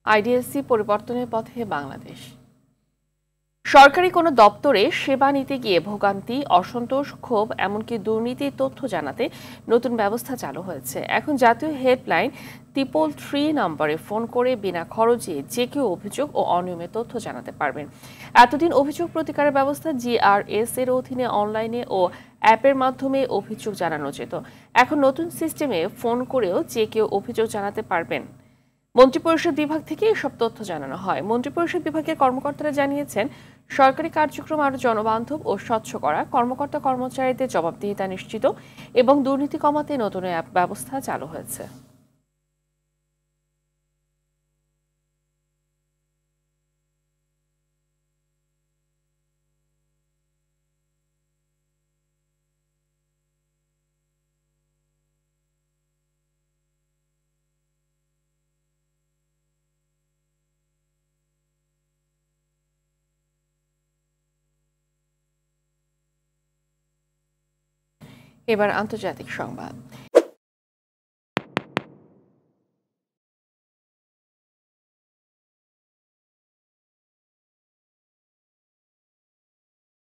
আইডিএসসি পরিবর্তনের পথে বাংলাদেশ। সরকারি কোনো দপ্তরে সেবা নিতে গিয়ে ভোগান্তি, অসন্তোষ, ক্ষোভ এমনকি দুর্নীতির তথ্য জানাতে নতুন ব্যবস্থা চালু হয়েছে। এখন জাতীয় হেল্পলাইন 333 নম্বরে ফোন করে বিনা খরচে যে কেউ অভিযোগ ও অনিয়মের তথ্য জানাতে পারবেন। এতদিন অভিযোগ প্রতিকারের ব্যবস্থা জিআরএস এর অধীনে অনলাইনে ও অ্যাপের মাধ্যমে অভিযোগ জানানো যেত। এখন নতুন সিস্টেমে ফোন করেও যে কেউ অভিযোগ জানাতে পারবেন। মন্ত্রিপরিষদ বিভাগ থেকে এসব তথ্য জানানো হয়। মন্ত্রিপরিষদ বিভাগের কর্মকর্তারা জানিয়েছেন, সরকারি কার্যক্রম আরও জনবান্ধব ও স্বচ্ছ করা, কর্মকর্তা কর্মচারীদের জবাবদিহিতা নিশ্চিত এবং দুর্নীতি কমাতে নতুন অ্যাপ ব্যবস্থা চালু হয়েছে। এবার আন্তর্জাতিক সংবাদ।